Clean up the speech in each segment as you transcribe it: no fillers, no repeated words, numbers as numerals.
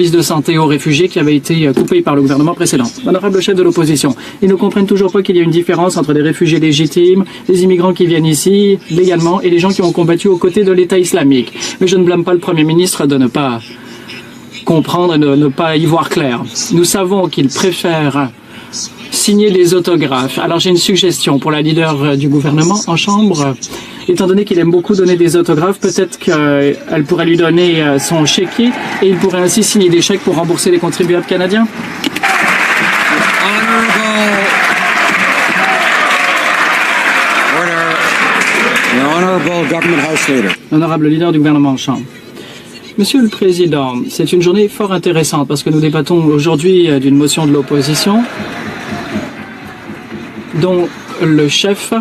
services de santé aux réfugiés qui avaient été coupés par le gouvernement précédent. Honorable chef de l'opposition, ils ne comprennent toujours pas qu'il y a une différence entre des réfugiés légitimes, les immigrants qui viennent ici légalement et les gens qui ont combattu aux côtés de l'État islamique. Mais je ne blâme pas le Premier ministre de ne pas comprendre et de ne pas y voir clair. Nous savons qu'il préfère signer des autographes. Alors j'ai une suggestion pour la leader du gouvernement en chambre. Étant donné qu'il aime beaucoup donner des autographes, peut-être qu'elle pourrait lui donner son chéquier et il pourrait ainsi signer des chèques pour rembourser les contribuables canadiens. Honorable leader du gouvernement en chambre. Monsieur le Président, c'est une journée fort intéressante parce que nous débattons aujourd'hui d'une motion de l'opposition dont le chef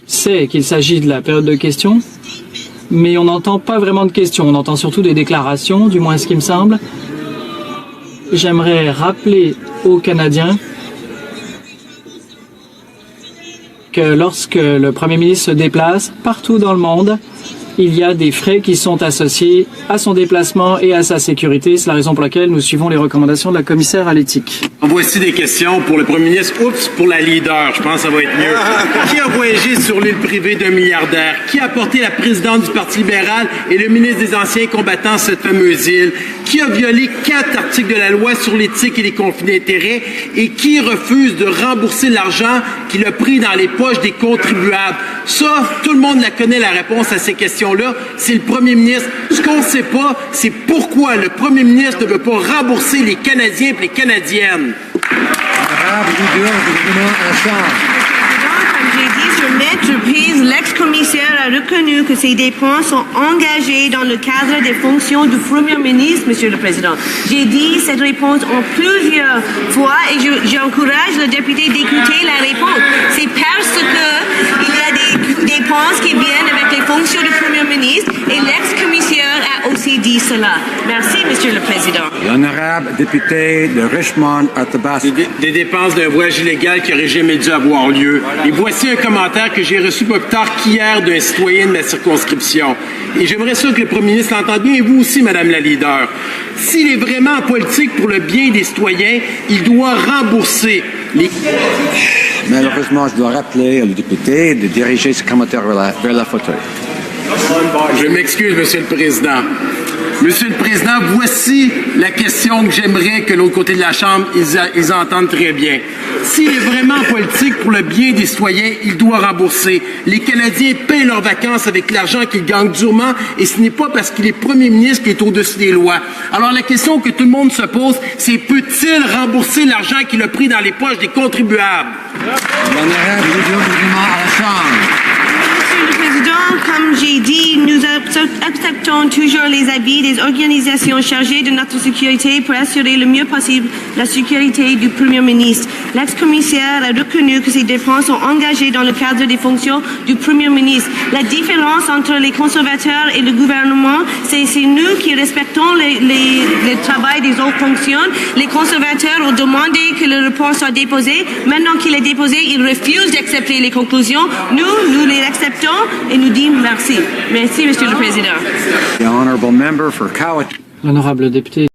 sait qu'il s'agit de la période de questions, mais on n'entend pas vraiment de questions, on entend surtout des déclarations, du moins ce qui me semble. J'aimerais rappeler aux Canadiens que lorsque le Premier ministre se déplace partout dans le monde, il y a des frais qui sont associés à son déplacement et à sa sécurité. C'est la raison pour laquelle nous suivons les recommandations de la commissaire à l'éthique. Voici des questions pour le premier ministre. Oups, pour la leader. Je pense que ça va être mieux. Qui a voyagé sur l'île privée d'un milliardaire? Qui a porté la présidente du Parti libéral et le ministre des Anciens combattants cette fameuse île? Qui a violé 4 articles de la loi sur l'éthique et les conflits d'intérêts? Et qui refuse de rembourser l'argent qu'il a pris dans les poches des contribuables? Ça, tout le monde la connaît, la réponse à ces questions-là. C'est le premier ministre. Ce qu'on ne sait pas, c'est pourquoi le premier ministre ne veut pas rembourser les Canadiens et les Canadiennes. L'ex-commissaire a reconnu que ces dépenses sont engagées dans le cadre des fonctions du Premier ministre, Monsieur le Président. J'ai dit cette réponse en plusieurs fois et j'encourage le député d'écouter la réponse. C'est parce que il y a des dépenses qui viennent avec les fonctions du Premier ministre et l'ex-commissaire a aussi dit cela. Merci, Monsieur le Président. L'honorable député de Richmond-Athabasca. Des dépenses d'un voyage illégal qui n'aurait jamais dû avoir lieu. Et voici un commentaire que j'ai reçu pas plus tard qu'hier d'un citoyen de ma circonscription. Et j'aimerais ça que le premier ministre l'entende bien, et vous aussi, Madame la leader. S'il est vraiment en politique pour le bien des citoyens, il doit rembourser les... Malheureusement, je dois rappeler au député de diriger ce commentaire vers la fauteuil. Je m'excuse, Monsieur le Président. Monsieur le Président, voici la question que j'aimerais que l'autre côté de la Chambre, ils entendent très bien. S'il est vraiment politique pour le bien des citoyens, il doit rembourser. Les Canadiens paient leurs vacances avec l'argent qu'ils gagnent durement et ce n'est pas parce qu'il est premier ministre qui est au-dessus des lois. Alors la question que tout le monde se pose, c'est peut-il rembourser l'argent qu'il a pris dans les poches des contribuables? L'honorable leader du gouvernement à la Chambre. Monsieur le Président, comme j'ai dit, nous acceptons toujours les avis des organisations chargées de notre sécurité pour assurer le mieux possible la sécurité du Premier ministre. L'ex-commissaire a reconnu que ces dépenses sont engagées dans le cadre des fonctions du Premier ministre. La différence entre les conservateurs et le gouvernement, c'est nous qui respectons le travail des autres fonctions. Les conservateurs ont demandé que le rapport soit déposé. Maintenant qu'il est déposé, ils refusent d'accepter les conclusions. Nous les acceptons et nous disons merci. Merci, Monsieur le Président. The honorable member for Cowichan. L'honorable député